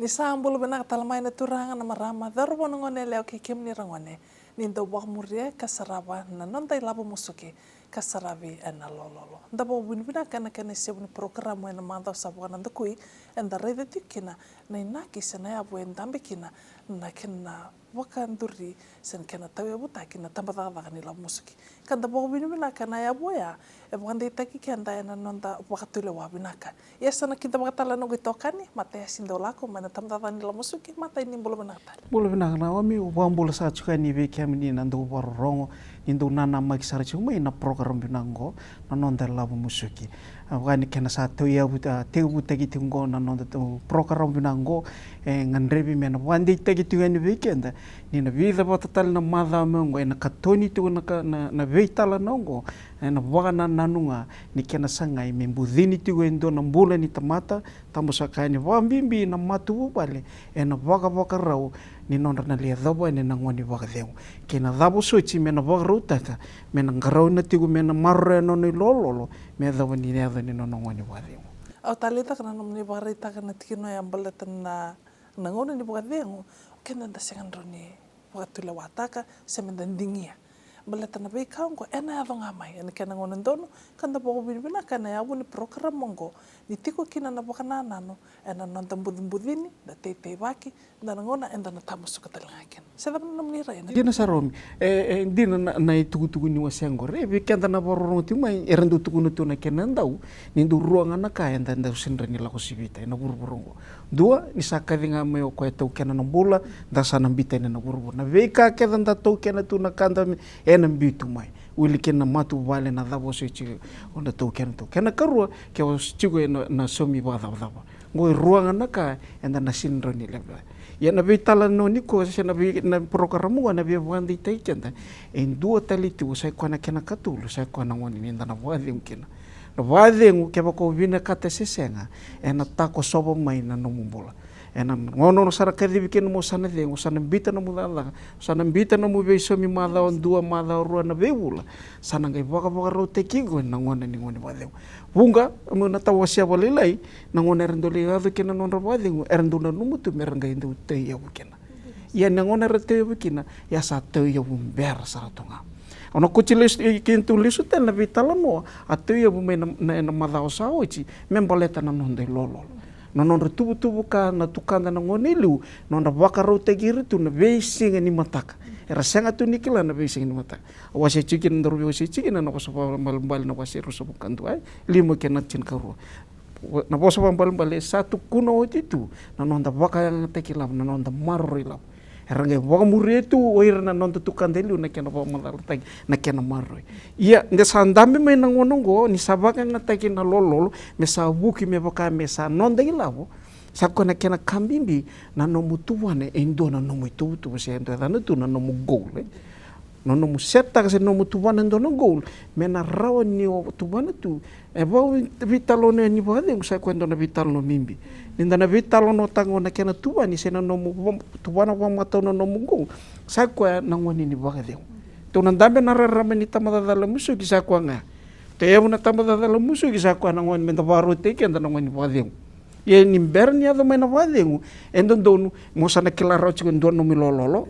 Ni sambulu bena talamai na turanga na marama darbo ngone leo ke kemni rangone ni ndo wa murie kasaraba na nonda ilabo musuki kasarabi ena lololo ndabo binbina kana se un program ena manda sabwana ndakui enda rede tikina na inaki sena ya bu endambikina na kena wakanduri sen kena tawe buta kina tambada ni labo musuki kanda bo binbina kana ya boya e bwande taki kenda ena nonda wakatule wa binaka yesana kita bakatala no gitokani mate sindo lako mana tambada ni labo musuki mata ini bolo benata bolo benaka na wami ubambola sa chukani be kamni na ndo barongo indo nana makisara chuma ina program binango na nonda labo musuki wani kena sa toya buta tegu tagi tungo na nonda to program binango ngandrebi mena wandi tagi tungani weekend ni na vida batatal na madha mengo ina katoni tu na veitala nongo na wana nanunga ni kena sangai membudhini tu endo na mbula ni tamata tamusakani wambimbi na matu bale ena waka rau ni nonda na lia dhabo ene na ngwani waka dheu kena dhabo sochi mena waka rautaka mena ngarau na tigu mena marre no ni lololo me dhabo ni neadha ni nona ngwani waka dheu au talita kana nomni waka raitaka na tikino ya mbaleta na ngona ni waka dheu kena nda sengandro ni waka tula wataka semenda ndingia baleta na bei kaungo ena ya dhonga mai ena kena ngona ndono kanda boko binibina kana ya wuni program mongo ni tiko kina na boka nanano ena nonda mbudhimbudhini da tei waki da ngona enda na tamu suka talangaken seda bana mnira ena dina saromi dina na itugu ni wasengo rebi kenda na bororo ti mai erandu tugu no tuna kena ndau ni ndu ruanga na ka enda nda sindra ni lako sibita ena burburungo dua ni sakadinga me ko eto kena no bula da sana mbita ena burbur na veika keda nda to kena tuna kanda ena mbitu mai wili kena matu vale na dhabo sechi onda to kena karua ke was chigo na somi ba dhabo ngoi ruanga na ka enda na sindra ni lebe ya na vitala no ni ko se na programu na via wandi taikenda en dua talitu sai kwana kena katulu sai kwana ngoni ninda na wadi mkina na wadi ke ba ko vina kata sesenga ena tako sobo mai na no mumbola ena ngono no sara kedi bikin mo sana de sana bita no mudala sana bita no mu beso mi mala on dua mala rua na beula sana ngai boka ro tekigo na ngona ni ngoni wadi bunga mo na tawasia walilai na ngona rendoli ado kena non wadi erndo na numutu meranga indu te ya bukena ya na ngona rete bukina ya sa te ya bumber sara tonga ono kuchilis kintu lisu ten na vitala no atu ya bu na madao saochi memboleta na non de lolo no non tubu ka na tukanda na ngonilu no na wakaro tegiri tu na veising ni mataka era sanga tu nikila na veising ni mataka wasi chikin ndoro wasi chikin na ko sopa mbal na wasi ruso bukantu ai limo kena chin karu na boso mbal satu kuno itu na non da waka yang tekila na non da marrila era ngai waka muretu oira na non tukanda lu na kena ba malal tag na kena marroi ia nda sandambe me na ngonongo ni sabaka na takin na lolol me sabuki me boka me sa non da ilavo sakko na kena kambimbi na no mutuwane endo na no mutu tu se endo da no tu na no gole no no museta se no mutuwane endo no gol me na rawa ni tuwane tu e ba vitalo ne ni ba de sa kwendo na vitalo no mimbi ninda na vitalo no tango na kena tuwane se na no tuwane wa mata no gol sa kwa na ngoni ni ba de tu na dambe na rarame ni tamada dala musu ki sa kwa nga te na tamada dala musu ki sa kwa na ngoni menta baro te ke na ngoni ba de ye ni berni ado mena ba de endo donu mo sana kilaro chigo ndono mi lololo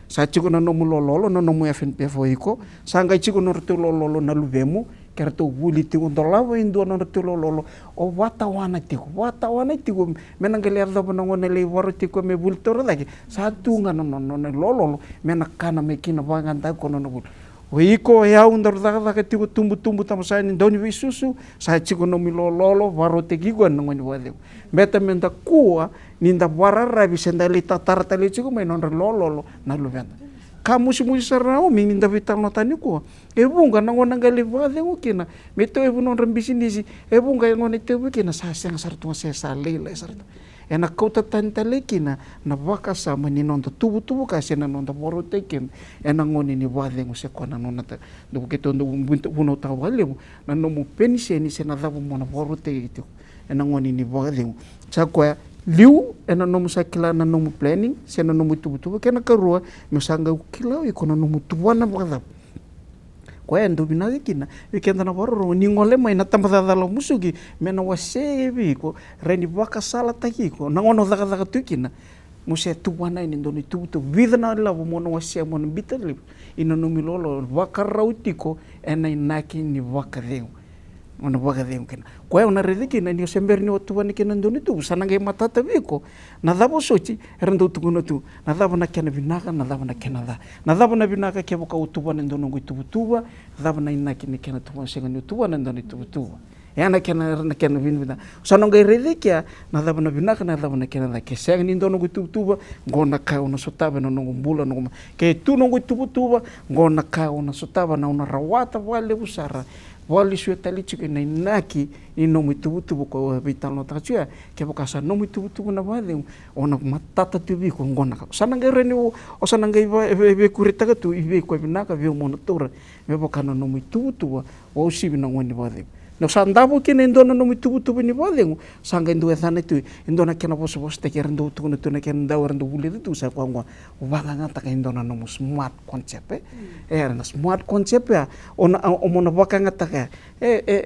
sa chigo na no mu lololo no mu FNP foiko sanga chigo no rtu lololo na luvemu kerto wuli tigo ndolawa indo no rtu lololo o watawana tigo menangale ardo bonongone le waro tigo me bultoro dake sa tunga no lololo mena kana mekina banganda kono no bul Wiko ya undar daga tigo tumbu tamasani doni visusu sa chigo no milololo waro tegigo no ngoni wale meta menda kuwa ninda warara bisenda lita tartali chigo mai non lololo na luvenda kamu simu sarao mi ninda vital notani ko ebunga na ngona ngale wale ukina meto ebu non rambisindisi ebunga ngone tebu kina sa sang sartu se sa lela sartu ena kota tantale kina na waka sa maninon tubu kasi na non da boro tekin ena ngoni ni wale ngose kona non ta do keto ndo buno ta wale na no mu penise ni se na da mo na boro te itu ena ngoni ni wale sa kwa liu ena no mu sakila na no mu planning se na no mu tubu kena karua mo sanga ukila iko na no mu tuwana wala Kwa endo binaga kina vikenda na waroro ni ngole mai na tamadala musuki mena wase biko reni waka sala takiko na ngono daga tukina musia tuwana ini ndoni tu vidna la mono wase mono bitali ino no milolo waka rautiko ena inaki ni waka deu ona waka deu kina kwa ona rediki na ni sember ni otuwa ni kina ndoni tu sanange matata biko na dabo sochi rendo tukuno tu na dabo na kena binaka na dabo na kena da na dabo na binaka ke boka utuwa ni ndono ngu tubutuwa dabo na inaki ni kena tuwa senga ni utuwa ni ndoni tubutuwa na kena vinvina sanonga rediki na dabo na binaka na dabo na kena da ke senga ni ndono ngu tubutuwa ngona ka ona sotaba no ngu mbula no ke tu no ngu tubutuwa ngona ka ona sotaba na ona rawata wale usara wali sua tali chike na inaki ino mitubutubu ko vitalo tachia ke bokasa no mitubutubu na wale ona matata tubi ko ngona sananga reni o sananga ibe kurita tu ibe ko binaka vio monotora me bokana no mitubutubu o usibi na ngoni wale no sandabo kene ndona no mitubutubu ni wale sanga ndo ethana tu ndona kena boso te kera ndo tu no tuna kena ndawar ndo bule tu sa kwangwa ubanga ngata ka ndona no smart concept era na smart concept ona omona baka ngata ka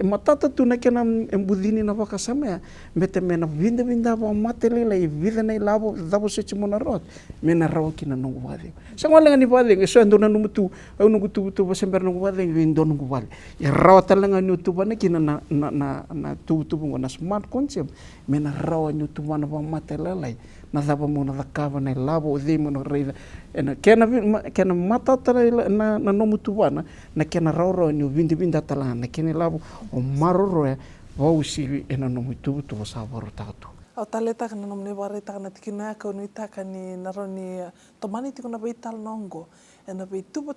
matata tu na kena embudini na baka sama mete mena vinda ba matelela i vida na labo dabo se chimona rot mena rawo kina no wale sangwa lenga ni wale so ndona no mutu no gutu sember no wale ndona no wale ya rawa talanga ni tu bana kina na tu ngona smart concept mena rawa ni tu bana ba matelela na dabo mona da kava na labo de mona reida ena kena matata na no mutu bana na kena rawa ni vinda talana kena labo o maroro wausi ena no mutu tu sabaro tatu au taleta kana no mne ware ta kana tikina ka no itaka ni naroni tomani tikuna beital nongo ena be tuba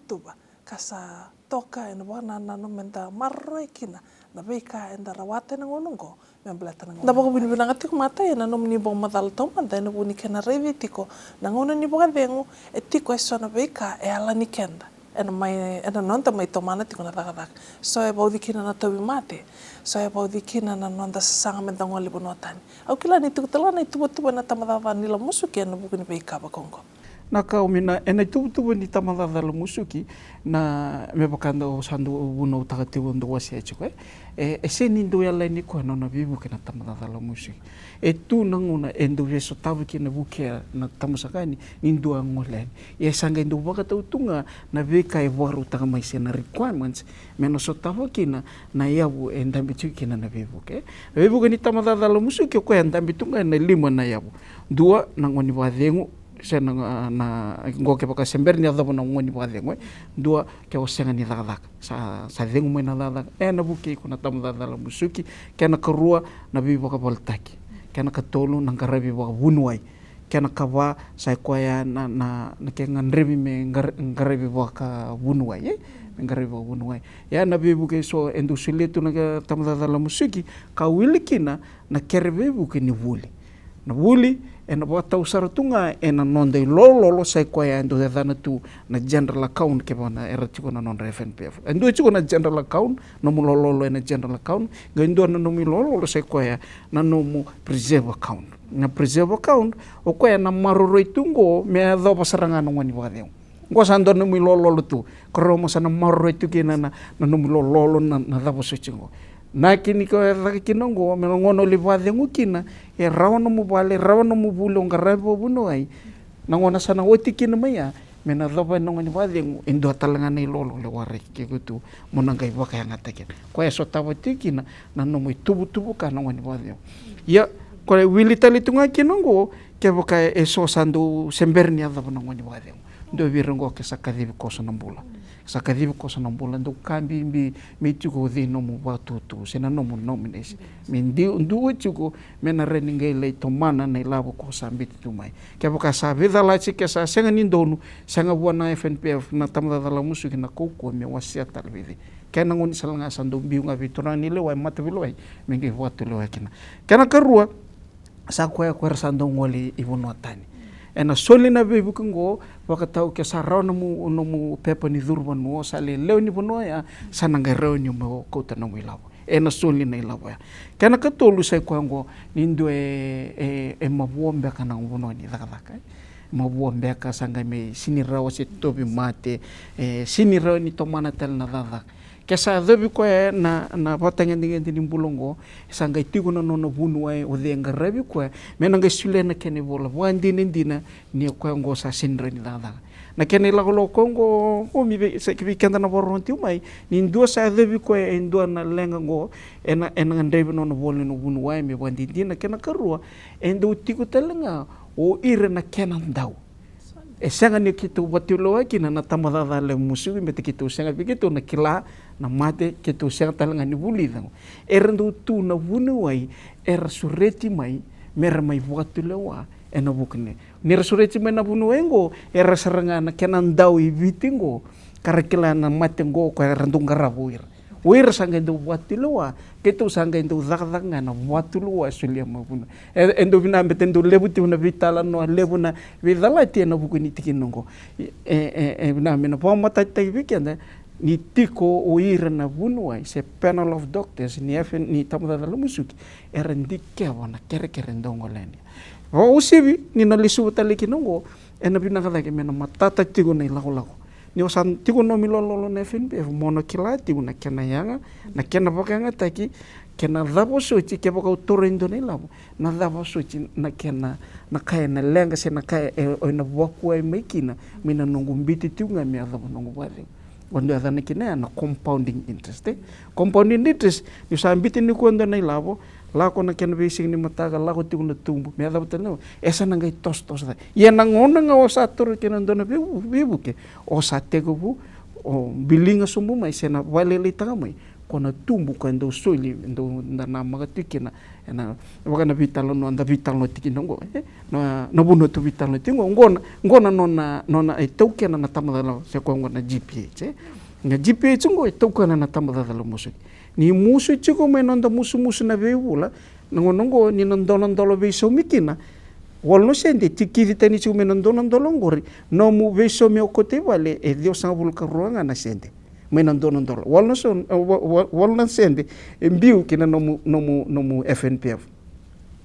kasa toka ena wana na no menta marroi kina na beika enda rawate na ngonongo memblata na ndabo bini bina ngati mata ena no mni bom madal toma ena buni kena revitiko na ngono ni boga vengo etiko eso na beika e ala ni kenda ena nonta mai tomana tikuna daga so e baudi kina na tawi mate so e baudi kina na nonta sanga menta ngoli bonotani au kila ni tukutala na tuba na tamadava ni la musuki ena bukuni beika ba kongo na kaumina ena tubu ni tamadava la musuki na me bakanda o sandu uno takati undo wasi achiko se ni ndo yala ni ko na bibu kina tamadava la musuki tu nanguna endo yeso tabu kina buke na tamusakani ndo ngolen sanga ndo bakata utunga na beka e waru tanga mai sena requirements meno so tabu kina na yabu endambi kina na bibu bibu ni tamadava la musuki ko endambi tunga na lima na yabu dua nangoni wadengu sena na ngoke paka sember ni adabo na ngoni wadengu dua ke osenga ni dadak sa dengu mai na dadak na buke ko na tamadava la musuki kana karua na bibu ka voltaki kana katolu nang karabi wa bunwai kana kawa sai koya na ke nganrebi me ngarabi wa ka bunwai ngarabi wa bunwai ya na bibu ke so endo siletu na tamadava la musuki ka wilikina na kerbe buke ni wuli na wuli ena bota usaratunga ena nonde lolo sai koya endo dana tu na general account ke bona era tiko na non FNPF endo tiko na general account no mu lolo ena general account gendo na no mi lolo sai koya na no mu preserve account na preserve account o koya na maroro itungo me do pasaranga no ngani wadeu ngo sando no mi lolo tu kromo sana maroro itu kina na no mi lolo na dabo sechingo na kini ko kinongo me ngono le wadengu kina rawa no mu bulo ngarabo buno ai na ngona sana woti kina maya me na doba no ngani wadengu indo talanga nei lolo le ware ke gutu monangai waka yang ataken ko eso tawati kina na no mu tubu ka no ngani wadengu ya ko wili talitunga kinongo ke boka eso sandu semberni adabo no ngani wadengu do virengo ke sakadibi kosa nambula sakadibi kosa nambula ndo kambi mi tuko de no mu watutu sena no mu nomination mindi ndu tuko mena reninge le tomana nei labo kosa mbiti tumai ke boka sa vida la chike sa senga nindonu senga buana FNPF na tamadava la musuki na koko me wasia talvidi kena ngoni salanga sandu biunga vitorani le wa matavilo ai mingi watu le kina kana karua sa ko sandu ngoli ibuno atani ena soli na bebu kungo wakatau ke sarau no mu pepa ni durban mo sale leo ni bono ya sananga reo ni mo kota no milabo ena soli na ilabo ya kana katolu sai kwango nindo e mabuombe kana bono ni dakadaka mabuombe ka sanga me sinirawa se tobi mate sinirawa ni tomana tel na dadak ke sa dhabi koe na watangendingendi bulongo sa ngai tigo na nona vunu ai o dhenga rabi koe me na ngai sulena kene vola wandinendina ni koe ngo sa sinra ni dada na kene lagolo kongo o mi se ki kenda na boronti mai ni ndua sa dhabi koe e ndua na lenga ngo ena ndreve nona vola no vunu ai me wandindina kena karua e ndo tigo telenga o ira na kena ndau e sanga ni kitu watulo ai kina na tamadada le musugi me te kitu sanga pikitu na kila na mate kitu sanga talanga ni buli dango e rendu tu na vunu ai e rasureti mai mera mai watulo wa e na bukne ni rasureti mai na vunu engo e rasaranga na kena ndau i vitingo karakila na mate ngo ko rendu ngarabuir Wira sanga ndo watuloa, ketu sanga ndo zakzanga na watuloa sulia mabuna. Endo vina betendo lebu ti una vitala no lebu na vidala ti na buku ni tikinongo. Vina mena pa mata tai weekend ni tiko o ira na bunua se panel of doctors ni ni tamuda da lumusuki era ndike wana kere ndongo leni. Wa usibi ni na lisu taliki nongo ena vina kada ke mena matata tigo na lago ni o san tigo no milolo na FNP mono kila tigo na kena yanga na kena bakanga taki kena dabo suci ke baka utoro indone labo na dabo suci na kena na kaya na lenga se na kaya o na waku ai maikina mina nongo mbiti tigo nga mea dabo nongo wale wando adana kina na compounding interest compounding interest ni sa mbiti ni kuanda na labo lako na kena basing ni mataga lako tigo na tumbu mea dabo tano esa na ngai tos da ia na ngona nga o sa toro kena ndona bibu ke o sa tego bu o bilinga sumbu mai se na wale le tanga mai kona tumbu ka ndo soili ndo na magatikina na wakana vitalo no anda vitalo tikinongo na buno tu vitalo tingo ngona nona e tokena na tamadala se ko ngona GPH nga GPH ngo e tokena na tamadala musu ni musu chiko me nonda musu na veula ngonongo ni ndolo veso mikina walno sende tikiri tani chiko me ndolo ngori no mu veso me okote vale e dio sangabul karuanga na sende menandonandolo walna sende mbiu kina nomu FNPF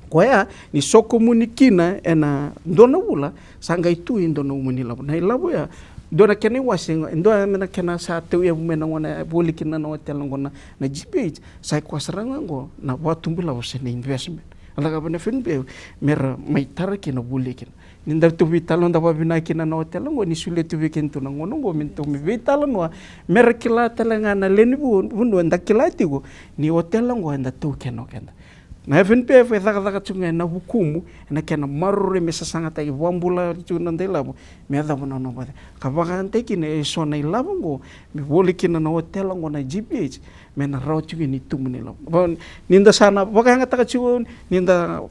koya ni soko munikina ena ndona wula sanga itu indona munila na ilabo ya dona kene wasinga ndo mena kena sa tu ya mena ngona bolikina no hotel ngona na GPH sai kwasaranga ngo na watumbula wasene investment ala ka bana FNPF mera maitara kina bolikina ninda tu vitalo nda wabina kina na hotel ngo ni sule tu weekend tu ngono ngo minto mi vitalo no mera kila talanga na leni bundu nda kila tigo ni hotel ngo nda tu keno kenda na FNPF thaka tunga na hukumu na kena marure mesa sangata i wambula tuna ndelabo me da bona no bade ka bagante kine so na ilabo ngo me woli kina na hotel ngo na GPH me na rautu ni tumune lo ninda sana baganga taka chu ninda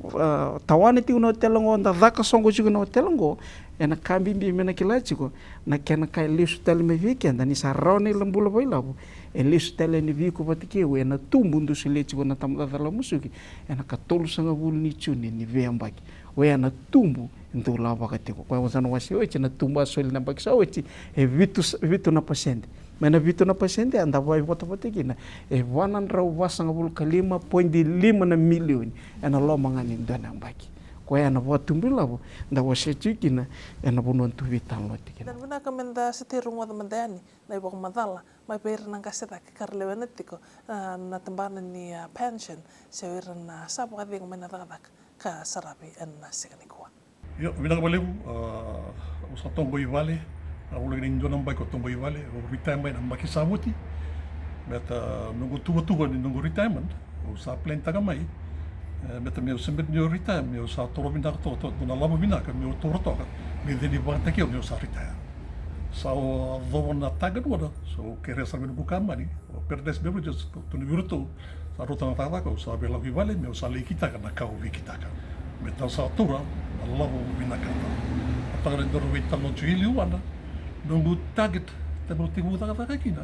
tawane ti no hotel ngo nda dhaka songo chu no hotel ngo ena kambi mbi mena kila chiko na kena kai lisu tel me weekend ni sa raune lambula boilabo e lisu tel ni viku patike we na tumbundu sile chiko na tamda dala musuki ena katolu sanga bulu ni chuni ni veambaki we na tumbu ndo la bakatiko kwa wasana wasi ochi na tumba soli na bakisa ochi e vitu na pasende mena vitu na pasende anda vai bota botekina e 100 sanga bulu kalima 5 na milioni ena lo mangani ndana mbaki kwa yana watumbi labo nda wasechikina ena bono tu vitalo tikina dan buna kamenda setiru ngwa mandani na ibo madala mai per nang kaseta karlewenetiko na tambana ni pension sewira na sabu kading mena dadak ka sarabi en sekanikuwa yo bina kabalebu usa tongo ivale ulang ni ndona mbai ko tongo ivale o retirement na makisabuti beta nungu tuwa ni nungu retirement usa plan tagamai beta meu sembet meu retire meu sa toro bina to na labo bina ka meu toro to me deni bata ke meu sa retire sa o dona taga do so querer saber no kamani o perdes bebo just to ni virtu sa rota na taga ko sa bela vivale meu sa le kita na ka o vikita ka beta sa tora na labo bina ka ta taga do vita no chili wana no target te no te muda ka kina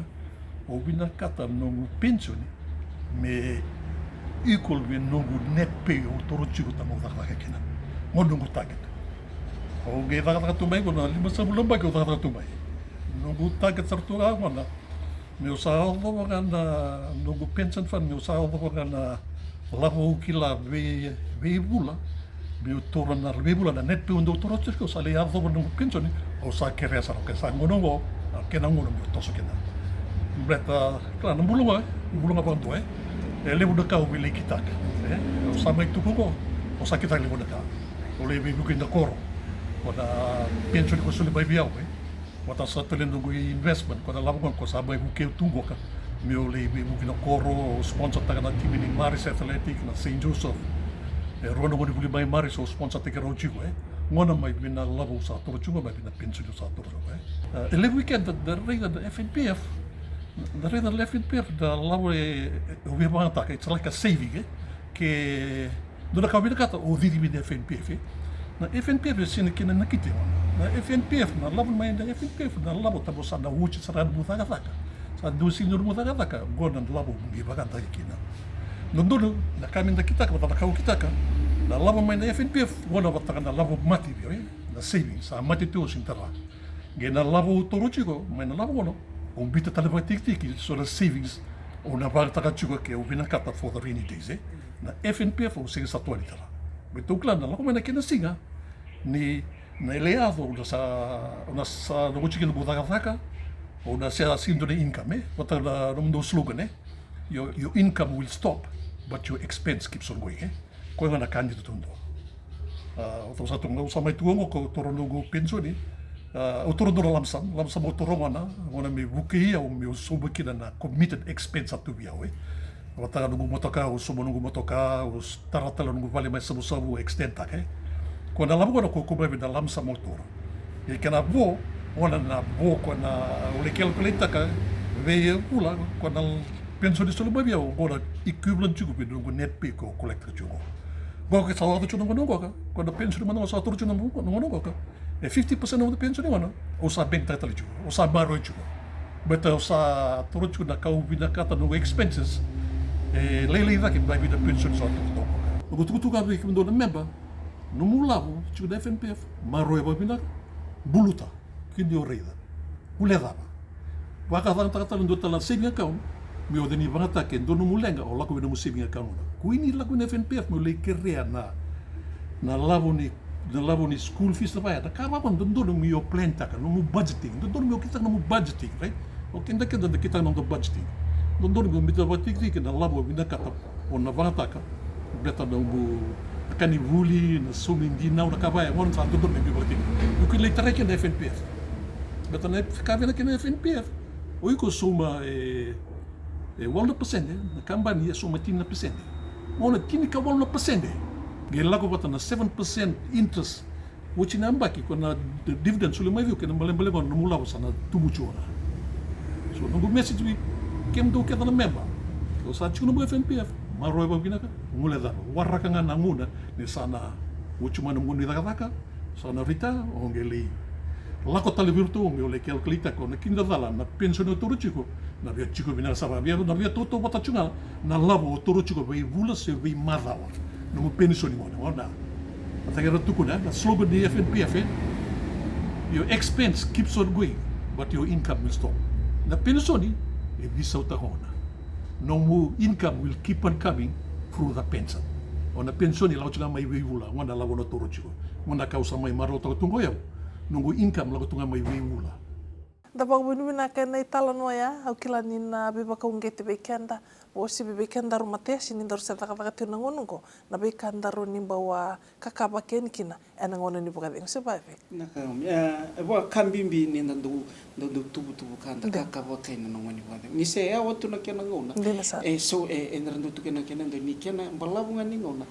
o bina kata no pensioni me equal with nungu net pay o toro chico tamo da kina mo nungu target o ge da tu mai kona lima sa bulan ba ko da tu mai nungu target sartu ga mana me usa o gana nungu pension fund me usa o gana lavo kila ve bula me toro na ve bula na net pay o toro chico sa le avo nungu pension o sa que resa o que sa ngono ke na ngono me toso kena Berta, claro, não bulunga bantu, levo da cá o bile kitaka, o sama itu koko, o sakita levo da cá, o levo bukin da coro, o da pension ko suli bai biau, o da sa telendo go investment, ko da lavo ko sa bai buke tungo ka, meu levo bukin da coro, o sponsor taga na time ni Maris Athletic na St. Joseph, rono mo buli bai Maris o sponsor taga ro chigo, ngona mai bina lavo sa toro chunga mai bina pension sa toro, levo weekend da rega da FNPF. The reda left in per da lavo we bangata it's like a saving que dona ka vida kata o vidi de FNPF na FNPF sine kina na kite na FNPF na lavo mai da FNPF na lavo tabo sa na uchi sa ran buta ka sa do sinur buta ka gona lavo ngi baganta kina no dono na kamin da kita ka ta kita ka na lavo mai da FNPF gona bata na lavo mati na saving sa mati tu sintara gena lavo torochiko mai na lavo gono bita taleva tiki so the savings o na vara takachuga ke o vina kata for the rainy days na FNPF o singa sa tuani tala me tukla na lako mena kena singa ni na eleado na sa no chicken bodaka o na sa sindo de income wata na no slogan your income will stop but your expense keeps on going ko na kandido tundo o to sa tunga sa mai tuongo ko torono go pensioni o torodoro lamsam o toromana ona me bukia o me soba kina na committed expense atu bia we wata nungu motoka o somo nungu motoka o taratala nungu vale mais sabu extenta ke ko na labo ko ko be da lamsa motor e kana vo ona na vo ko na o le calculate ka ve pula ko na penso di solo bia o gora equivalent chugo be nungu net pay ko collector chugo go ke sa watu chugo nungu ko na penso di mano sa toru chugo nungu ka 50% of the pension one o sa bank title chu o sa baro chu but o sa toro chu na kau bina kata no expenses lele da ke vai vida pension sa to o tu ka ve ke ndo na member no mulavo chu da FNPF maro e bina buluta que dio reida uleda wa ka dan ta ndo ta la saving account mi o deni vanga ta ke ndo no mulenga o la ko no saving account kuini la ko FNPF mo le kerea na lavo ni school fees na vai da kama kon dondo mi o plan ta ka no mu budgeting dondo mi o kita no mu budgeting right o kinda ke da kita no budgeting dondo mi mi da budgeting ke na labo mi da ka o na vanga ta ka beta no bu kani vuli na sumi di na ka vai on sa dondo mi budgeting o que le tare ke na FNPF beta na ka vena ke na FNPF o iko suma 1% na kambani suma 10% ona tini ka 1% Gelago bata na 7% interest which na mbaki ko na dividend sule mai viu ke na mbale no mula sa na tumuchora so no message we kem do ke na member o sa chuno mo FNPF maro ba bina ka ngule da waraka nga nguna ni sana which man nguni da sana rita o ngeli lako tale virtu o le calculita ko na kinda dala na pension toro chico na via chico bina sa via na via toto bata chunga na lavo toro chico vai vula se vai madawa no mo pensioni mo na atagera tukuna the slogan di FNPF your expense keeps on going but your income will stop na pensioni e bisa utahona no mo income will keep on coming through the pension ona pensioni la chunga mai vula ngona la wono toro chico ngona causa mai maroto tungo yau nungu income la tunga mai vula da bagwinwina ka nei tala no ya au kila ni na beba ka ungete be kenda o si be kenda ro mate sini ndor sa taka taka tuna ngongo na be kanda ro nimba wa kakaba kenkina ena ngono ni buka ding sebai na ka e wa kambimbi ni ndu tubu kanda kakaba kaina no ngoni wa ni se ya watu na kena ngona so nrandu tu kena ndo ni kena balabunga ni ngona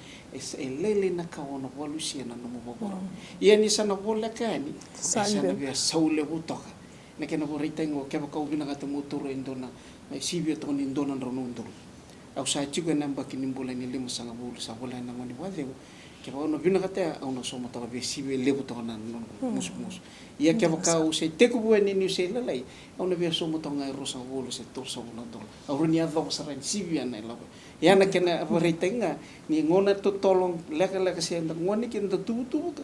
lele na ka ona walusia na no moboro ye ni sana vola kani sana be saule butoka na kena bo reitengo ke ba ka ubina ka motoro indona mai sibio to ni indona ro no ndoro au sa chigo na mbaki ni mbola ni lemo sanga bulu sa bola na ngoni wa deu ke ba no bina ka te au no so mo to be sibio lebo to na mus ia ke ba ka u se te ku bo ni se la lai au no be so mo to ngai ro sa bulu se to so na to au ro ni a do sa ren sibio na la ia na kena bo reitenga ni ngona to tolong leka se ngoni ki ndo tu ka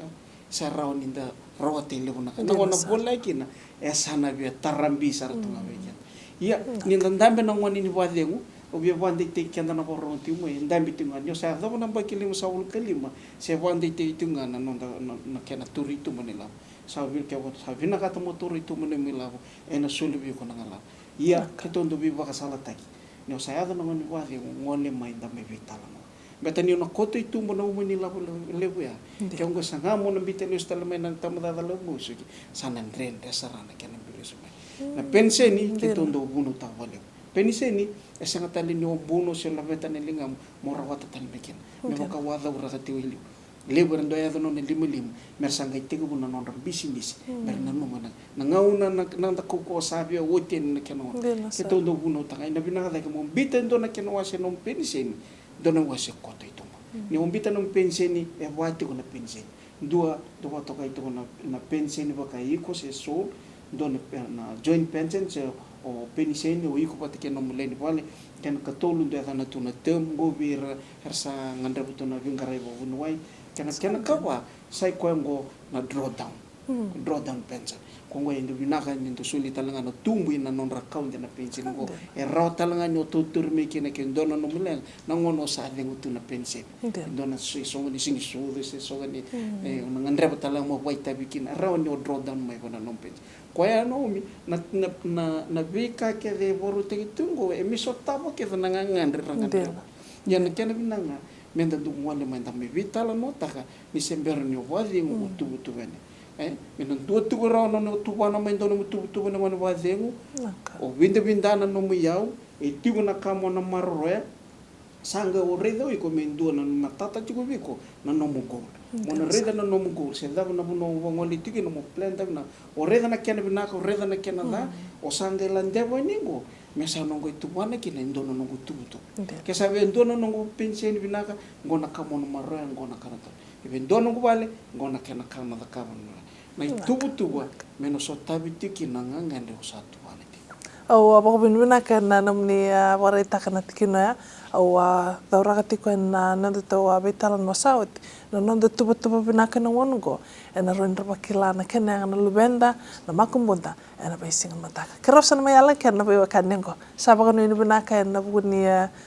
sa rao ni da rawa te lebo na ngona bola kina sana bia tarambi sar tunga beja ia ni ndambe na ngoni ni wadengu o bia wande te kenda na porro ti mo ndambe tunga nyo sa do na ba kilimo sa ul kalima se wande te tunga na no na kena turi tu mo nila sa bil ke sa vina ka to mo turi tu mo nila ena sulu bi ko na ngala ia ke tondo viva ka salataki ni o sayada na ngoni wa ngone mai da me vitala no beta ni no koto I tumbo na umuni la lebu ya ke ngo sanga mo na bitele stala mai nang tamada da lebu suki sanan ren desarana ke na bilis mai na penseni ke tondo bunu ta wale peniseni e sanga tali ni o buno se la beta ne linga mo rawata tali mekin me ka wada ura ka tiwili lebu rando ya no ne limulim mer sanga itego buna non business mer na no mana na ngauna na ta ko sabi o woten na keno ke tondo buno ta ina bina ka mo biten do na keno wa se no peniseni dona wa se koto itu ni umbita no penseni e wati ko na penseni dua toka itu na penseni ba kai ko se so dona na joint pension se o peniseni o iko pati ke no muleni wale ken ka tolu de na tuna term go bir hersa ngandra butuna vingarai bo bunwai ken ka wa sai ko ngo na drawdown pension kongo endo binaka nendo suli talanga no tumbu ina non account na pension go e raw talanga no tutur me kene ken dono no mulen na ngono sa dengu tu na pension dona so ni singi so se so ni ngandre talanga mo waita bikin raw no drawdown mai bona no pension ko ya no mi na vika ke de boru te tungo e mi sotabo ke na ngandre rangandre ya na kene binanga menda du ngwale menda me vitala no taka mi sembero ni wadi ngo tu bene minang tua tu rau no tu wana main dono tu na wana wazengu o binda no muyau e tigo na kamo na marroya sanga o redo I ko mendua na matata tigo biko na no mugo mona reda na no mugo se dava na no wangoli tigi no plan ta na o reda na kena binaka o reda na kena da o sanga landevo ningo mesa no go tu wana ki na ndono no tu ke sabe ndono no pension binaka ngona kamo no marroya ngona karata e ndono go vale ngona kena kama da kama na tubu menos otabiti kinanga ngande usatu waneti au apa binuna kana namni warita kana tikina au daura katiko na nando to abitala no saut no nando tubu binaka na wongo ena ronda bakila na kana na lubenda na makumbunda ena baisinga mataka kerosan mayala kana bayo kanengo saba kanu ini binaka na buguni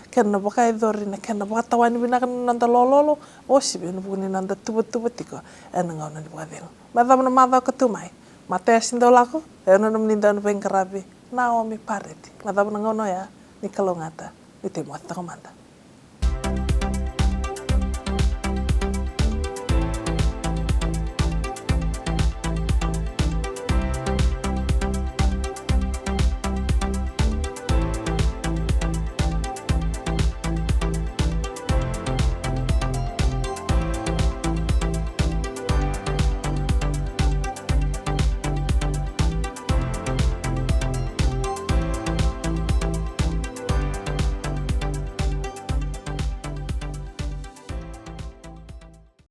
kana bakai dori na kana batawani binaka nando lololo osibe na buguni nando tubu tiko ena ngona ni bwadil madam na madam ketumai mate sindo lako ena namninda no bengkarabi Naomi Pareti madam na ngono ya ni kalongata ni temot ta komanda